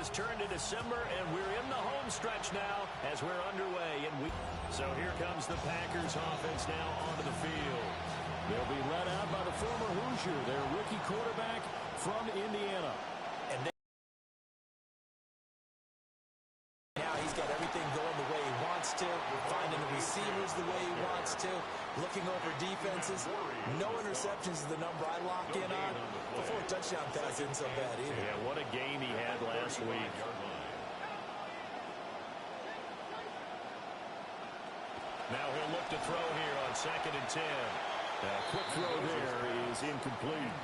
has turned to December, and we're in the home stretch now as we're underway. So here comes the Packers offense now onto the field. They'll be led out by the former Hoosier, their rookie quarterback from Indiana. And now he's got everything going the way he wants to, finding the receivers the way he wants to, looking over defenses. No interceptions is the number I lock in on. The 4 touchdown pass isn't so bad either. Yeah, what a game he had last week. Now he'll look to throw here on 2nd and 10. Quick throw there is incomplete.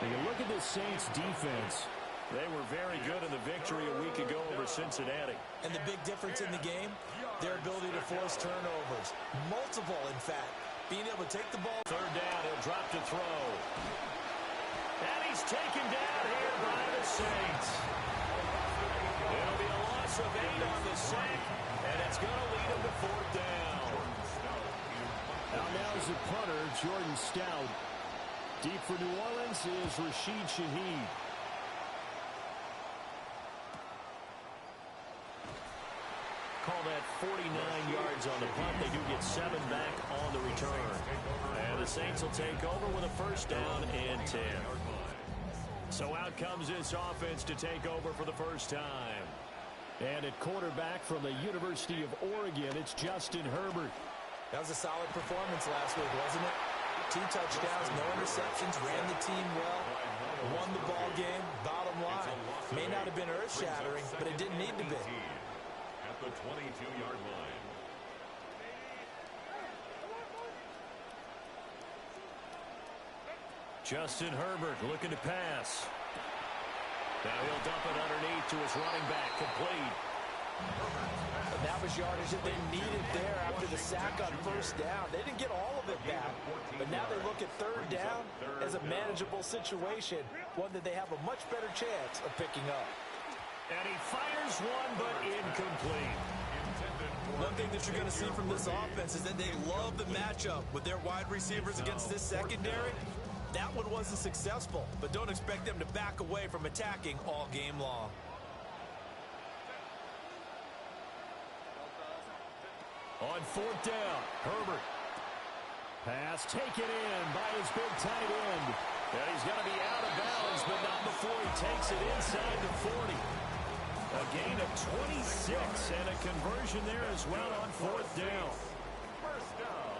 And you look at this Saints defense. They were very good in the victory a week ago over Cincinnati. And the big difference in the game, their ability to force turnovers. Multiple, in fact. Being able to take the ball. 3rd down, he'll drop to throw. And he's taken down here by the Saints. It'll be a loss of 8 on the sack, and it's going to lead him to 4th down. Now is the punter, Jordan Stout. Deep for New Orleans is Rashid Shaheed. Call that 49 yards on the punt. They do get 7 back on the return. And the Saints will take over with a 1st down and 10. So out comes this offense to take over for the first time. And at quarterback from the University of Oregon, it's Justin Herbert. That was a solid performance last week, wasn't it? 2 touchdowns, no interceptions, ran the team well, won the ball game. Bottom line, may not have been earth-shattering, but it didn't need to be. At the 22-yard line. Justin Herbert looking to pass. Now he'll dump it underneath to his running back, complete. And that was yardage that they needed there after the sack on 1st down. They didn't get all of it back, but now they look at 3rd down as a manageable situation, one that they have a much better chance of picking up. And he fires one, but incomplete. One thing that you're going to see from this offense is that they love the matchup with their wide receivers against this secondary. That one wasn't successful, but don't expect them to back away from attacking all game long. On 4th down, Herbert. Pass taken in by his big tight end. And he's going to be out of bounds, but not before he takes it inside the 40. A gain of 26 and a conversion there as well on 4th down. 1st down.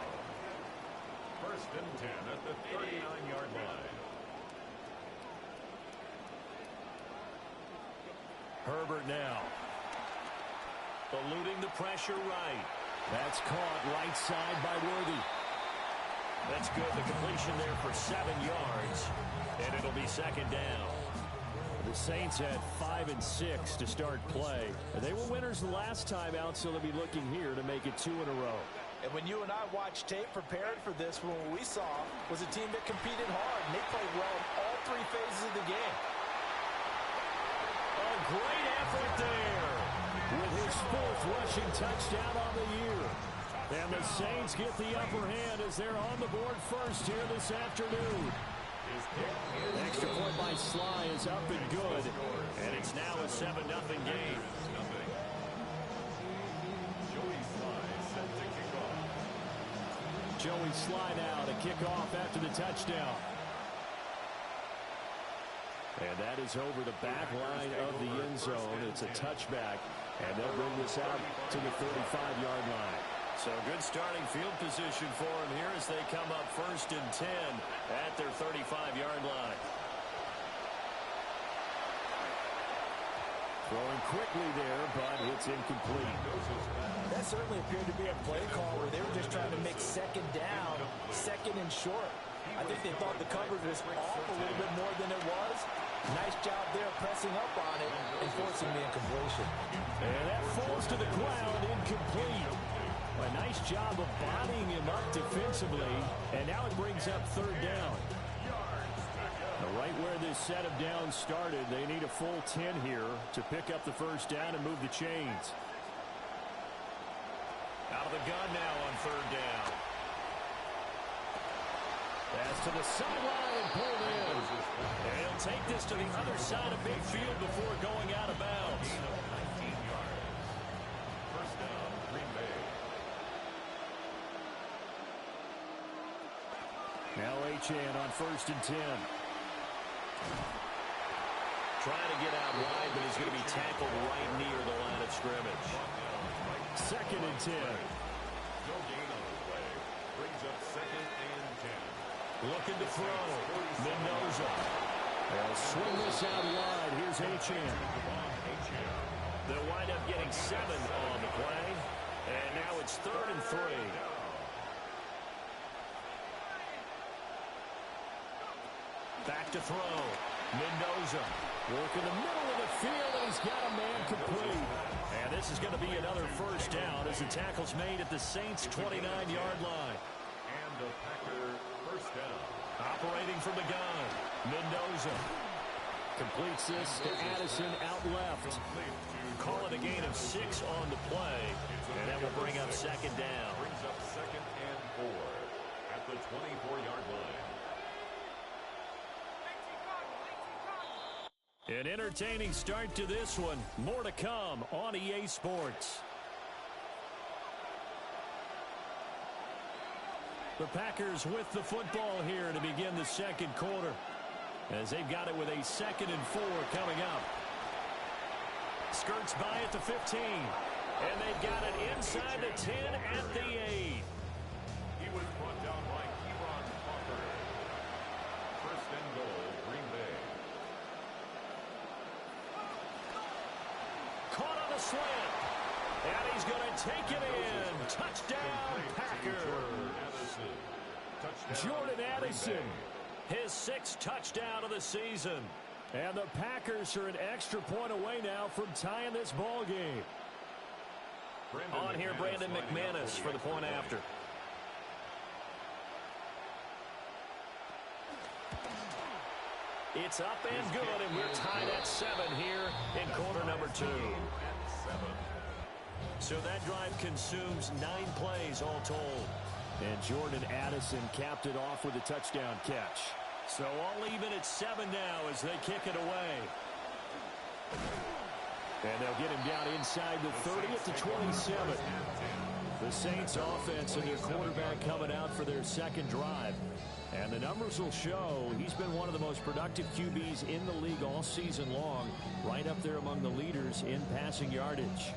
1st and 10 at the 39-yard line. Herbert now. Eluding the pressure right. That's caught right side by Worthy. That's good. The completion there for 7 yards. And it'll be 2nd down. The Saints had 5 and 6 to start play. They were winners the last time out, so they'll be looking here to make it 2 in a row. And when you and I watched tape preparing for this, what we saw was a team that competed hard, and they played well in all 3 phases of the game. A great effort there. With his 4th rushing touchdown on the year. And the Saints get the upper hand as they're on the board first here this afternoon. Extra point by Sly is up and good. And it's now a 7-0 game. Joey Sly now to kick off after the touchdown. And that is over the back line of the end zone. It's a touchback. And they'll bring this out to the 35-yard line. So good starting field position for them here as they come up 1st and 10 at their 35-yard line. Throwing quickly there, but it's incomplete. That certainly appeared to be a play call where they were just trying to make 2nd down, 2nd and short. I think they thought the coverage was off a little bit more than it was. Nice job there pressing up on it and forcing the incompletion. And that falls to the ground, incomplete. A nice job of bodying him up defensively, and now it brings up 3rd down. Right where this set of downs started, they need a full 10 here to pick up the 1st down and move the chains. Out of the gun now on 3rd down. Pass to the sideline and pulled in. And he'll take this to the other side of midfield before going out of bounds. Gain of 19 yards. First down, Green Bay. Now Achane on 1st and 10. Trying to get out wide, but he's going to be tackled right near the line of scrimmage. 2nd and 10. No gain on the play. Brings up 2nd and 10. Looking to throw. Mendoza. They'll swing this out wide. Here's Achane. They'll wind up getting 7 on the play. And now it's 3rd and 3. Back to throw. Mendoza. Work in the middle of the field, and he's got a man complete. And this is going to be another first down as the tackle's made at the Saints' 29-yard line. And the Packer first down. Operating from the gun. Mendoza. Completes this to Addison out left. Call it a gain of 6 on the play. And that will bring up 2nd down. Brings up 2nd and 4 at the 24-yard line. An entertaining start to this one. More to come on EA Sports. The Packers with the football here to begin the 2nd quarter, as they've got it with a 2nd and 4 coming up. Skirts by at the 15, and they've got it inside the 10 at the 8. He was brought down by Kevon Walker. First and goal, Green Bay. Caught on the slant. And he's going to take it in. Touchdown, Packers. Jordan Addison. His 6th touchdown of the season. And the Packers are an extra point away now from tying this ball game. On here, Brandon McManus for the point after. It's up and good, and we're tied at 7 here in quarter number 2. So that drive consumes 9 plays all told. And Jordan Addison capped it off with a touchdown catch. So all even at 7 now as they kick it away. And they'll get him down inside the 30 at the 27. The Saints offense and their quarterback coming out for their 2nd drive. And the numbers will show he's been one of the most productive QBs in the league all season long, right up there among the leaders in passing yardage.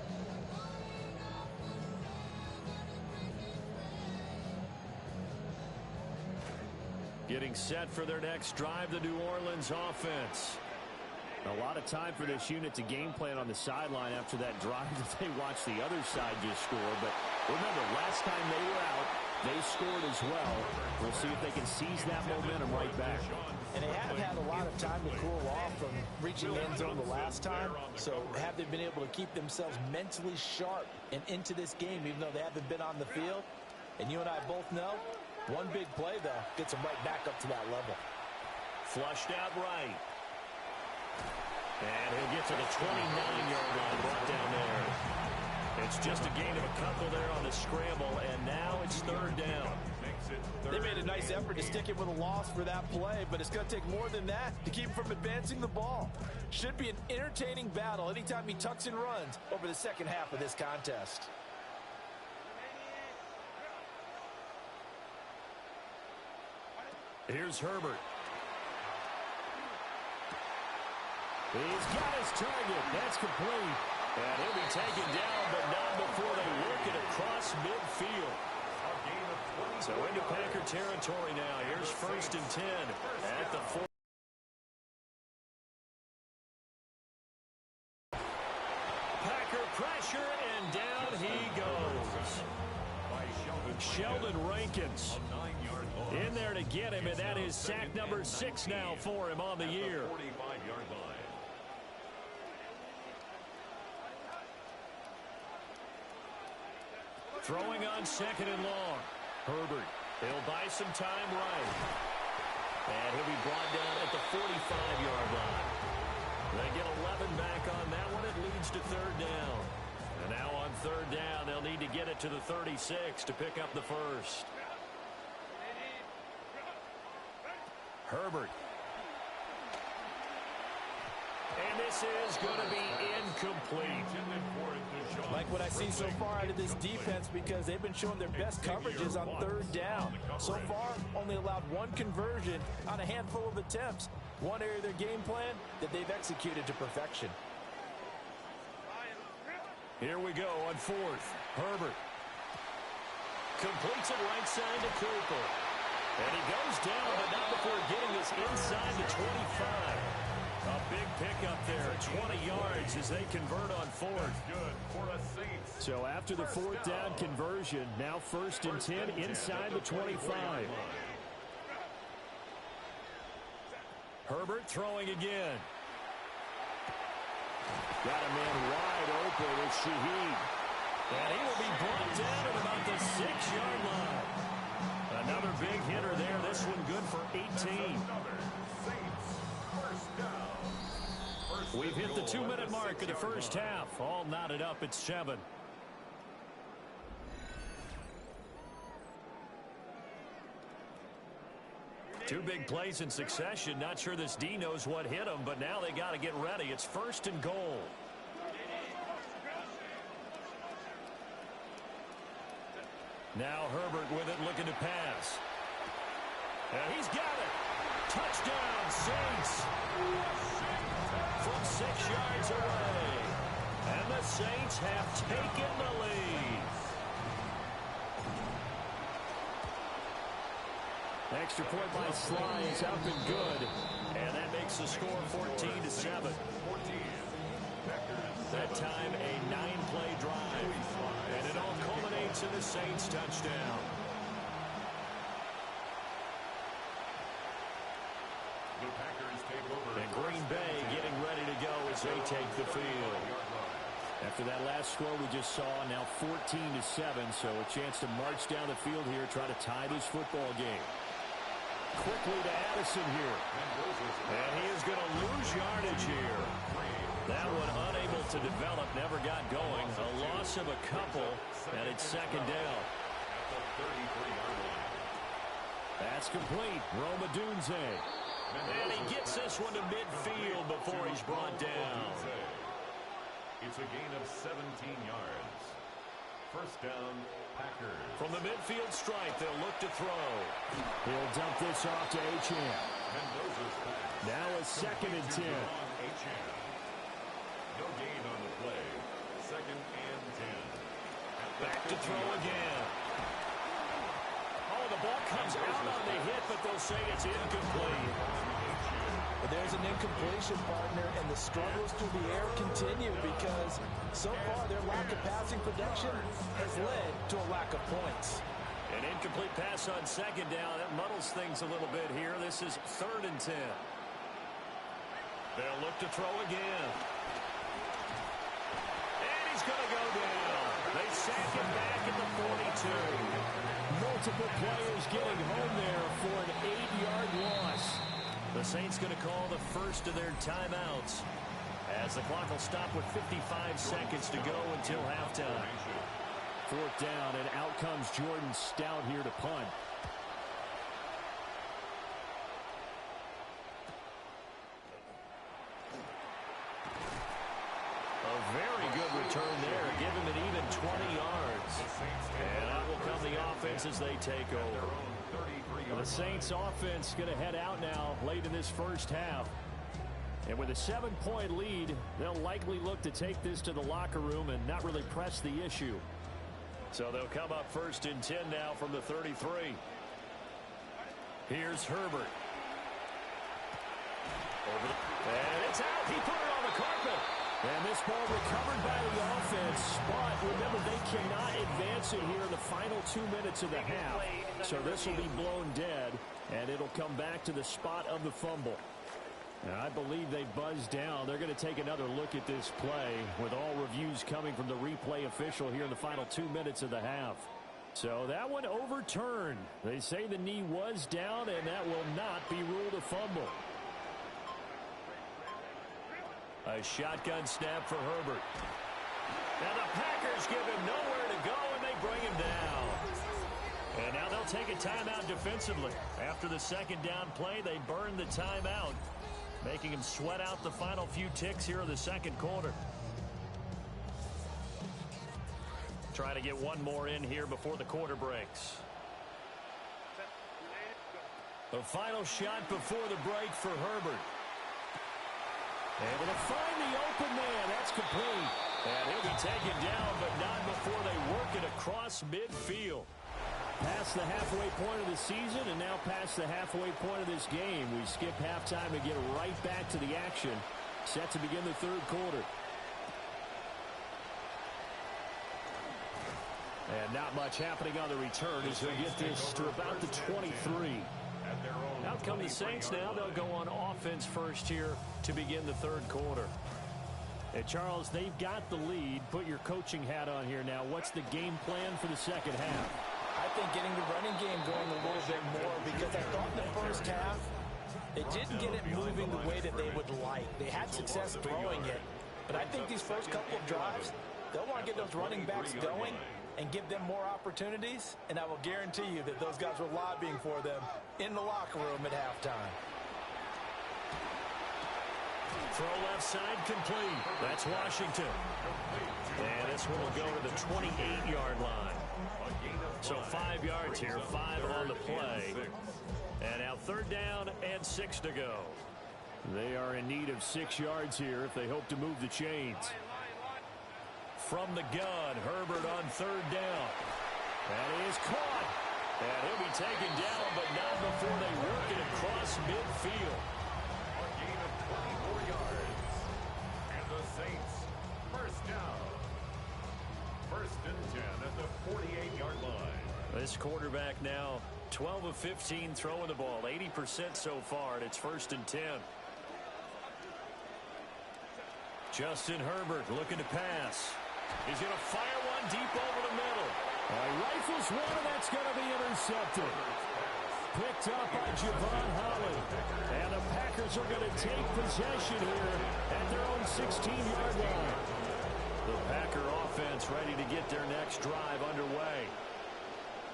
Getting set for their next drive, the New Orleans offense. A lot of time for this unit to game plan on the sideline after that drive that they watched the other side just score. But remember, last time they were out, they scored as well. We'll see if they can seize that momentum right back. And they have had a lot of time to cool off from reaching the end zone the last time. So have they been able to keep themselves mentally sharp and into this game, even though they haven't been on the field? And you and I both know, one big play, though, gets them right back up to that level. Flushed out right. And he'll get to the 29-yard line, brought down there. It's just a gain of a couple there on the scramble, and now it's 3rd down. They made a nice effort to stick it with a loss for that play, but it's going to take more than that to keep him from advancing the ball. Should be an entertaining battle anytime he tucks and runs over the 2nd half of this contest. Here's Herbert. He's got his target. That's complete. And he'll be taken down, but not before they work it across midfield. So into Packer territory now. Here's 1st and 10 at the 4. Packer pressure, and down he goes. Sheldon Rankins in there to get him, and that is sack number 6 now for him on the year. 45-yard line. Throwing on 2nd and long. Herbert, he'll buy some time right. And he'll be brought down at the 45-yard line. They get 11 back on that one. It leads to 3rd down. And now on 3rd down, they'll need to get it to the 36 to pick up the first. Herbert. And this is going to be incomplete. Like what I see so far out of this defense, because they've been showing their best coverages on third down. So far, only allowed one conversion on a handful of attempts. One area of their game plan that they've executed to perfection. Here we go on fourth. Herbert completes it right side to Cooper. And he goes down, but not before getting this inside the 25. A big pickup there, 20 yards as they convert on fourth. So after the fourth down conversion, now 1st and 10 inside the 25. Herbert throwing again. Got a man wide open with Shaheed. And he will be brought down at about the 6-yard line. Another big hitter there. This one good for 18. We've hit the 2-minute mark of the first half. All knotted up at 7. Two big plays in succession. Not sure this D knows what hit him, but now they got to get ready. It's 1st and goal. Now Herbert with it, looking to pass. And he's got it. Touchdown, Saints. From 6 yards away. And the Saints have taken the lead. Extra point by Sly is up and good. And that makes the score 14-7. That time a 9-play drive. And it all culminates in the Saints touchdown. And Green Bay getting ready to go as they take the field. After that last score we just saw, now 14-7, so a chance to march down the field here, try to tie this football game. Quickly to Addison here. And he is going to lose yardage here. That one unable to develop, never got going. A loss of a couple, and it's 2nd down. That's complete. Rome Odunze. And he gets this one to midfield before he's brought down. It's a gain of 17 yards. 1st down, Packers. From the midfield stripe, they'll look to throw. He'll dump this off to Achane. Now a 2nd and 10. No gain on the play. 2nd and 10. Back to throw again. Oh, the ball comes out on the hit, but they'll say it's incomplete. But there's an incompletion, partner, and the struggles through the air continue because so far their lack of passing production has led to a lack of points. An incomplete pass on 2nd down. That muddles things a little bit here. This is 3rd and 10. They'll look to throw again. And he's going to go down. They sack him back at the 42. Multiple players getting home there for an 8-yard loss. The Saints going to call the first of their timeouts as the clock will stop with 55 seconds to go until halftime. 4th down, and out comes Jordan Stout here to punt. A very good return there. Give him an even 20 yards. And out will come the offense as they take over. The Saints offense going to head out now late in this first half. And with a 7-point lead, they'll likely look to take this to the locker room and not really press the issue. So they'll come up 1st and 10 now from the 33. Here's Herbert. And it's out. He put it on the carpet. And this ball recovered by the offense, but remember they cannot advance it here in the final 2 minutes of the half. So this will be blown dead, and it'll come back to the spot of the fumble. And I believe they buzzed down. They're going to take another look at this play with all reviews coming from the replay official here in the final 2 minutes of the half. So that one overturned. They say the knee was down, and that will not be ruled a fumble. A shotgun snap for Herbert. And the Packers give him nowhere to go, and they bring him down. And now they'll take a timeout defensively. After the second down play, they burned the timeout, making him sweat out the final few ticks here in the second quarter. Try to get one more in here before the quarter breaks. The final shot before the break for Herbert. Able to find the open man. That's complete. And he'll be taken down, but not before they work it across midfield. Past the halfway point of the season and now past the halfway point of this game. We skip halftime and get right back to the action. Set to begin the third quarter. And not much happening on the return as he'll get this to about the 23. Out come the Saints now. They'll go on offense first here to begin the third quarter. And Charles, they've got the lead. Put your coaching hat on here now. What's the game plan for the second half? I think getting the running game going a little bit more, because I thought in the first half they didn't get it moving the way that they would like. They had success throwing it, but I think these first couple of drives, they'll want to get those running backs going and give them more opportunities, and I will guarantee you that those guys were lobbying for them in the locker room at halftime. Throw left side complete. That's Washington. And this one will go to the 28-yard line. So 5 yards here, 5 on the play. And now third down and 6 to go. They are in need of 6 yards here if they hope to move the chains. From the gun, Herbert on third down. That is caught. And he'll be taken down, but not before they work it across midfield. A gain of 24 yards. And the Saints, first down. First and 10 at the 48-yard line. This quarterback now 12 of 15 throwing the ball, 80% so far, and it's first and 10. Justin Herbert looking to pass. He's going to fire one deep over the middle. Rifles one, and that's going to be intercepted. Picked up by Javon Holland. And the Packers are going to take possession here at their own 16-yard line. The Packer offense ready to get their next drive underway.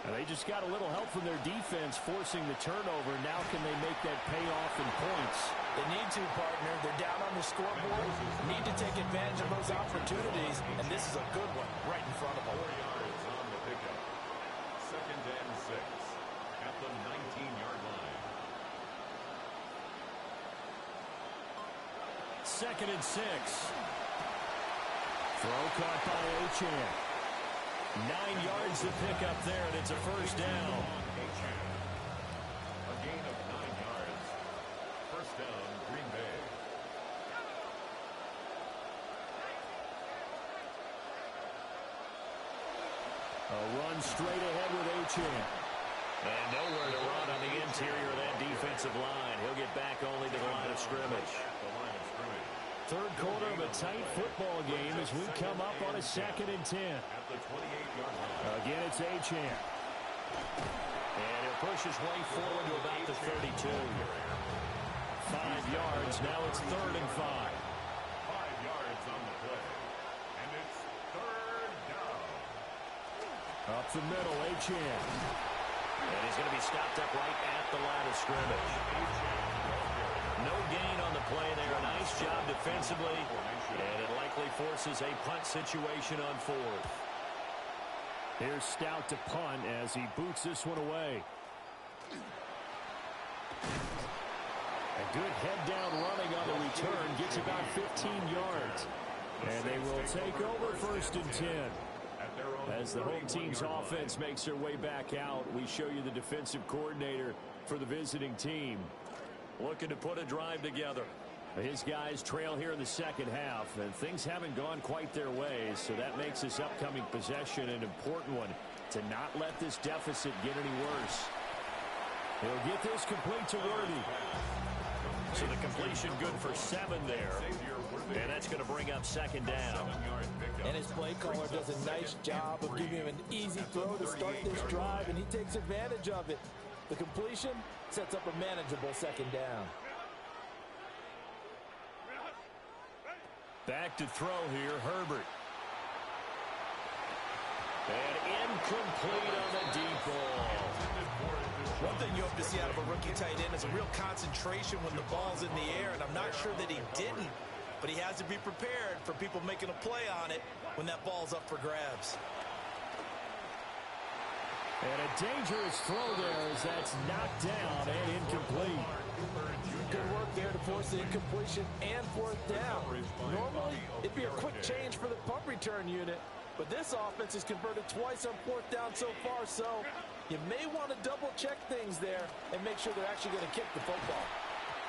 And they just got a little help from their defense forcing the turnover. Now can they make that pay off in points? They need to, partner. They're down on the scoreboard. Need to take advantage of those opportunities, and this is a good one right in front of them. 4 yards on the pickup. Second and 6 at the 19-yard line. Second and 6. Throw caught by Achane. 9 yards to pick up there, and it's a first down. A gain of 9 yards. First down, Green Bay. A run straight ahead with Achane. And nowhere to run on the interior of that defensive line. He'll get back only to the line of scrimmage. Third quarter of a tight football game as we come up on a second and 10. At the 28-yard line. Again, it's Achane. And he'll push his way forward to about the 32. 5 yards. Now it's third and 5. 5 yards on the play. And it's third down. Up the middle, Achane. And he's going to be stopped up right at the line of scrimmage. No gain on the play there. A nice job defensively. And it likely forces a punt situation on fourth. Here's Stout to punt as he boots this one away. A good head-down running on the return. Gets about 15 yards. And they will take over first and 10. As the home team's offense makes their way back out, we show you the defensive coordinator for the visiting team. Looking to put a drive together. His guys trail here in the second half, and things haven't gone quite their way, so that makes this upcoming possession an important one to not let this deficit get any worse. He'll get this complete to Worthy. So the completion good for 7 there. And that's going to bring up second down. And his play caller does a nice job of giving him an easy throw to start this drive, and he takes advantage of it. The completion sets up a manageable second down. Back to throw here, Herbert. And incomplete on the deep ball. One thing you hope to see out of a rookie tight end is a real concentration when the ball's in the air, and I'm not sure that he didn't, but he has to be prepared for people making a play on it when that ball's up for grabs. And a dangerous throw there as that's knocked down and incomplete. Good work there to force the incompletion and fourth down. Normally, it'd be a quick change for the punt return unit, but this offense has converted twice on fourth down so far, so you may want to double-check things there and make sure they're actually going to kick the football.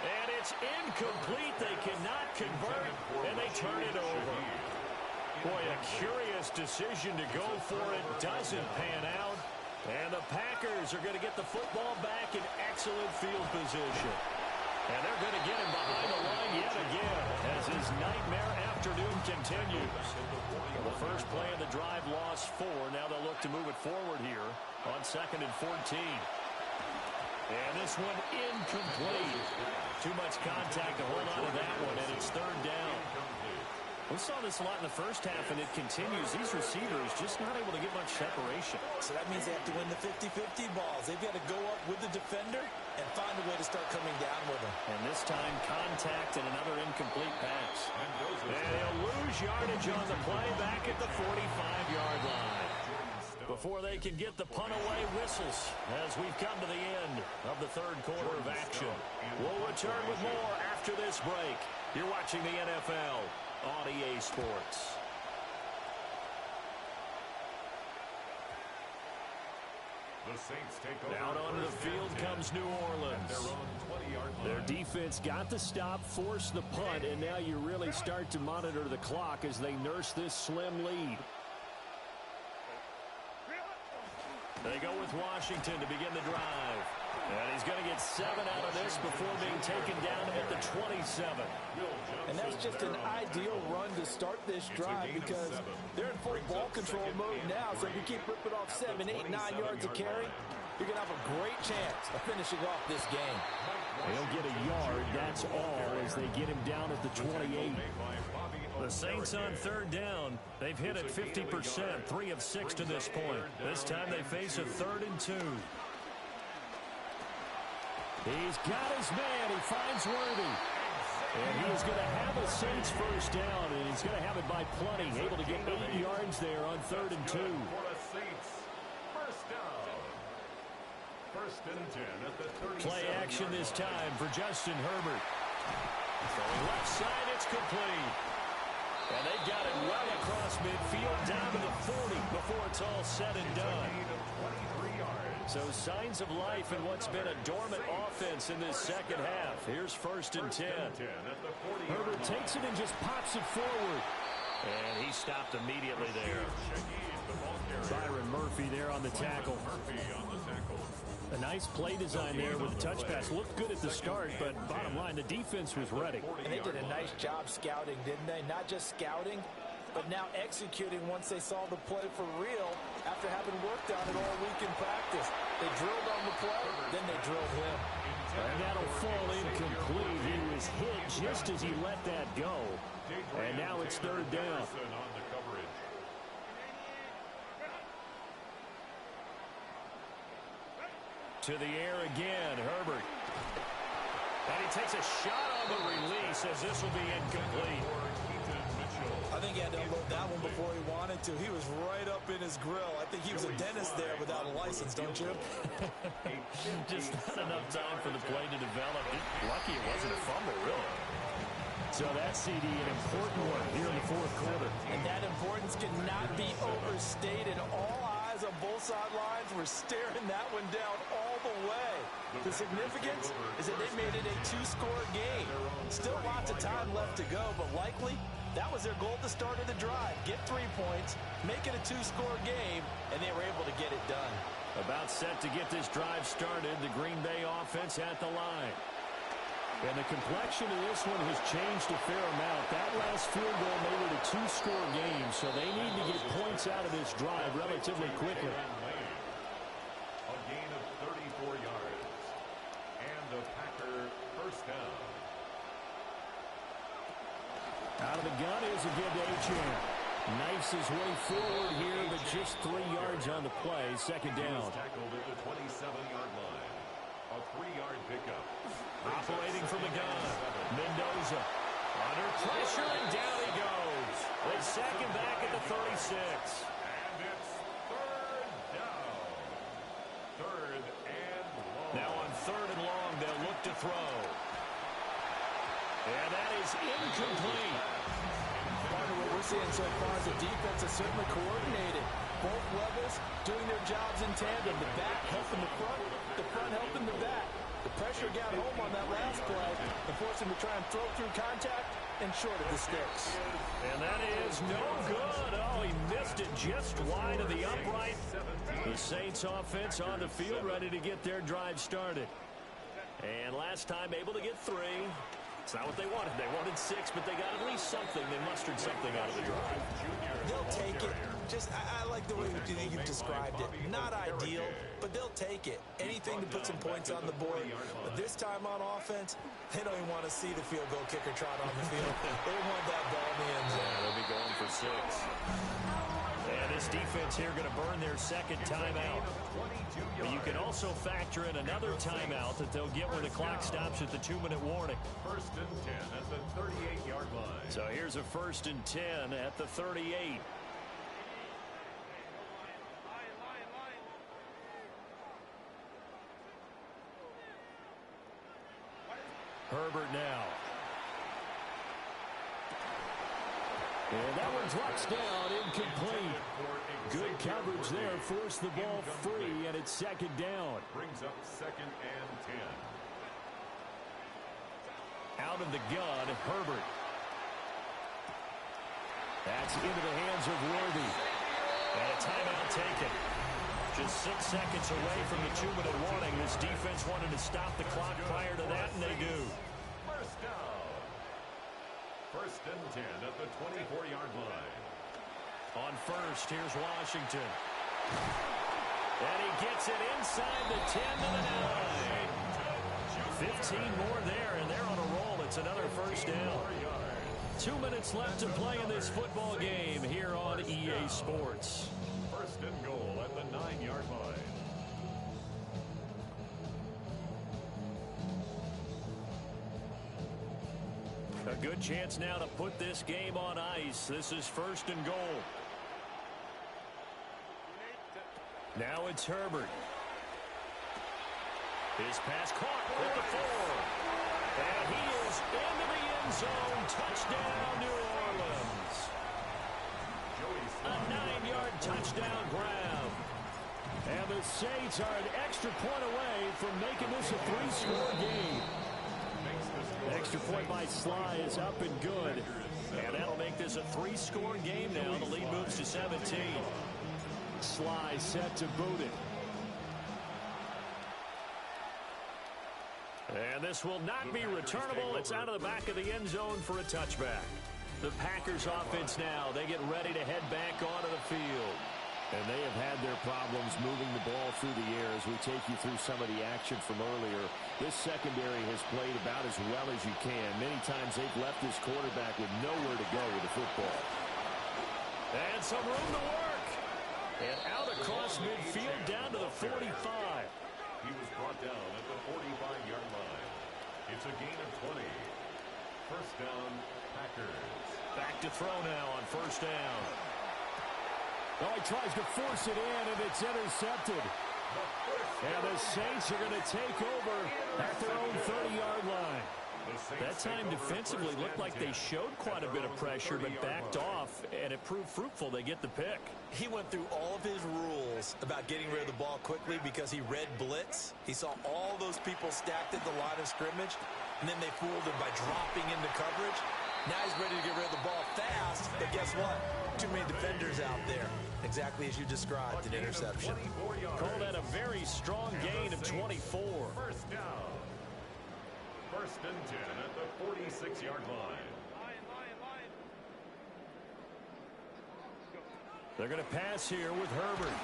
And it's incomplete. They cannot convert, and they turn it over. Boy, a curious decision to go for it. Doesn't pan out. And the Packers are going to get the football back in excellent field position. And they're going to get him behind the line yet again as his nightmare afternoon continues. Well, the first play of the drive lost 4. Now they'll look to move it forward here on 2nd and 14. And this one incomplete. Too much contact to hold on to that one, and it's 3rd down. We saw this a lot in the first half, and it continues. These receivers just not able to get much separation. So that means they have to win the 50-50 balls. They've got to go up with the defender and find a way to start coming down with him. And this time, contact and another incomplete pass. And he'll lose yardage on the play back at the 45-yard line. Before they can get the punt away, whistles as we've come to the end of the 3rd quarter of action. We'll return with more after this break. You're watching the NFL on EA Sports. The Saints take over. Out onto the field comes New Orleans. Their defense got the stop, forced the punt, and now you really start to monitor the clock as they nurse this slim lead. They go with Washington to begin the drive. And he's going to get 7 out of this before being taken down at the 27. And that's just an ideal run to start this drive because they're in full ball control mode now. So if you keep ripping off 7, 8, 9 yards of carry, you're going to have a great chance of finishing off this game. They'll get a yard, that's all, as they get him down at the 28. The Saints on 3rd down. They've hit it 50%, 3 of 6 to this point. This time they face a 3rd and 2. He's got his man. He finds Worthy. And he's going to have a Saints first down, and he's going to have it by plenty. Able to get 8 yards there on 3rd and 2. First down. 1st and 10 at the 37. Play action this time for Justin Herbert. Throwing left side, it's complete. And they got it right across midfield down to the 40 before it's all said and done. So signs of life in what's been a dormant offense in this second half. Here's 1st and 10. Herbert takes it and just pops it forward. And he stopped immediately there. Byron Murphy there on the tackle. A nice play design there with the touch pass. Looked good at the start, but bottom line, the defense was ready. And they did a nice job scouting, didn't they? Not just scouting, but now executing once they saw the play for real after having worked on it all week in practice. They drilled on the play, then they drilled him. And that'll fall incomplete. He was hit just as he let that go. And now it's 3rd down. To the air again, Herbert. And he takes a shot on the release as this will be incomplete. I think he had to unload that one before he wanted to. He was right up in his grill. I think he was a dentist there without a license, don't you? Just not enough time for the play to develop. Lucky it wasn't a fumble, really. So that CD, an important one here in the 4th quarter. And that importance cannot be overstated. All eyes on both sidelines were staring that one down all the way. The significance is that they made it a 2-score game. Still lots of time left to go, but likely that was their goal at the start of the drive. Get 3 points, make it a 2-score game, and they were able to get it done. About set to get this drive started, the Green Bay offense at the line. And the complexion of this one has changed a fair amount. That last field goal made it a 2-score game, so they need to get points out of this drive relatively quickly. A gain of 34 yards. And the Packer first down. Out of the gun is a good Achane. Knifes his way forward here, but just 3 yards on the play. 2nd down. Tackled at the 27-yard line. A 3-yard pickup. Operating from the gun. Mendoza. Under pressure, and down he goes. They sack him back at the 36. And it's third down. Third and long. Now on third and long, they'll look to throw. And that is incomplete. Part of what we're seeing so far is the defense is certainly coordinated. Both levels doing their jobs in tandem. The back helping the front helping the back. The pressure got home on that last play and forced him to try and throw through contact and short of the sticks. And that is no good. Oh, he missed it just wide of the upright. The Saints offense on the field ready to get their drive started. And last time able to get 3. It's not what they wanted. They wanted 6, but they got at least something. They mustered something out of the drive. They'll take it. I like the way you've described it. Not ideal, but they'll take it. Anything to put some points on the board. But this time on offense, they don't even want to see the field goal kicker trot on the field. They want that ball in the end zone. Yeah, they'll be going for 6. And this defense here going to burn their second timeout. But you can also factor in another timeout that they'll get when the clock stops at the 2-minute warning. First and 10 at the 38-yard line. So here's a first and 10 at the 38. Herbert now. And that one drops down, incomplete. Good coverage there, forced the ball free, and it's second down. Brings up second and 10. Out of the gun, Herbert. That's into the hands of Worthy. And a timeout taken. Just 6 seconds away from the 2-minute warning. This defense wanted to stop the clock prior to that, and they do. First down. First and 10 at the 24-yard line. On first, here's Washington. And he gets it inside the 10 to the 9. 15 more there, and they're on a roll. It's another first down. 2 minutes left to play in this football game here on EA Sports. First and goal at the 9-yard line. A good chance now to put this game on ice. This is first and goal. Now it's Herbert. His pass caught at the 4. And he is into the end zone. Touchdown, New Orleans. A 9-yard touchdown grab. And the Saints are an extra point away from making this a 3-score game. Extra point by Sly is up and good. And that'll make this a 3-score game now. The lead moves to 17. Sly set to boot it. And this will not be returnable. It's out of the back of the end zone for a touchback. The Packers offense now. They get ready to head back onto the field. And they have had their problems moving the ball through the air as we take you through some of the action from earlier. This secondary has played about as well as you can. Many times they've left this quarterback with nowhere to go with the football. And some room to work. And out across midfield down to the 45. He was brought down at the 45-yard line. It's a gain of 20. First down, Packers. Back to throw now on first down. Oh, he tries to force it in, and it's intercepted. And the Saints are going to take over at their own 30-yard line. That time defensively looked like they showed quite a bit of pressure, but backed off, and it proved fruitful. They get the pick. He went through all of his rules about getting rid of the ball quickly because he read blitz. He saw all those people stacked at the line of scrimmage, and then they fooled him by dropping into coverage. Now he's ready to get rid of the ball fast, but guess what? Too many defenders out there. Exactly as you described, an interception. Call that a very strong gain of 24. First down. First and 10 at the 46-yard line. They're going to pass here with Herbert.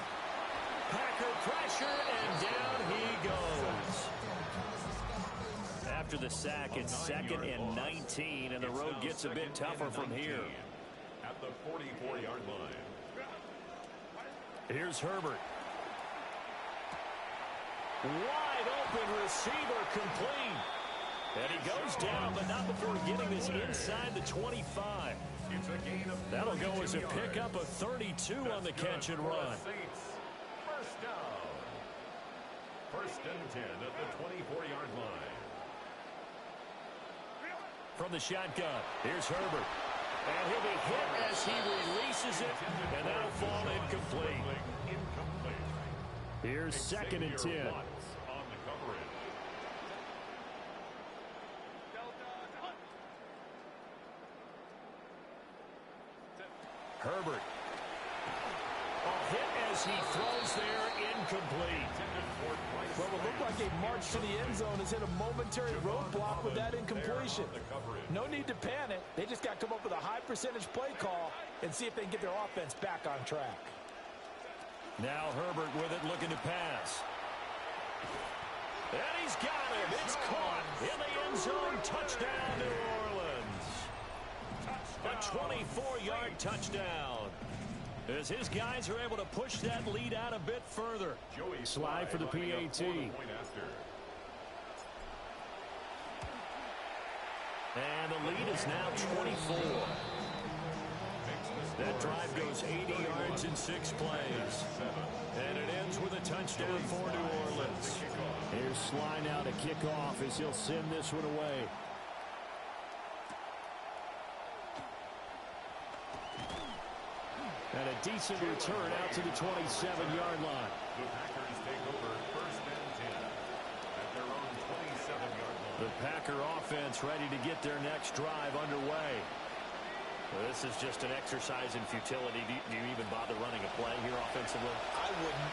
Packer pressure, and down he goes. After the sack, it's second and 19, and the road gets a bit tougher from here. At the 44-yard line. Here's Herbert. Wide Wide open receiver complete. And he goes down, but not before getting this inside the 25. It's a gain of That'll go as a pickup of 32 on the catch and run. First down. First and 10 at the 24-yard line. From the shotgun, here's Herbert. And he'll be hit as he releases it, and that'll fall incomplete. Here's second and 10. On the coverage. Herbert. A hit as he throws there, incomplete. Well, it looked like a march to the end zone has hit a momentary roadblock with that incompletion. No need to panic. They just got to come up with a high percentage play call and see if they can get their offense back on track. Now Herbert with it, looking to pass. And he's got him. It's caught in the end zone. Touchdown, New Orleans. A 24-yard touchdown. As his guys are able to push that lead out a bit further. Slide for the PAT. And the lead is now 24. That drive goes 80 yards in 6 plays. And it ends with a touchdown for New Orleans. Here's Sly now to kick off as he'll send this one away. And a decent return out to the 27-yard line. The Packers take over first and 10 at their own 27-yard line. The Packer offense ready to get their next drive underway. Well, this is just an exercise in futility. Do you even bother running a play here offensively? I wouldn't,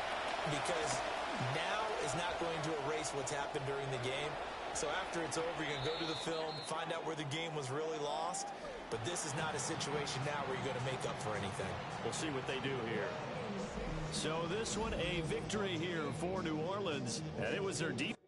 because now is not going to erase what's happened during the game. So after it's over, you're going to go to the film, find out where the game was really lost. But this is not a situation now where you're going to make up for anything. We'll see what they do here. So this one, a victory here for New Orleans. And it was their defense.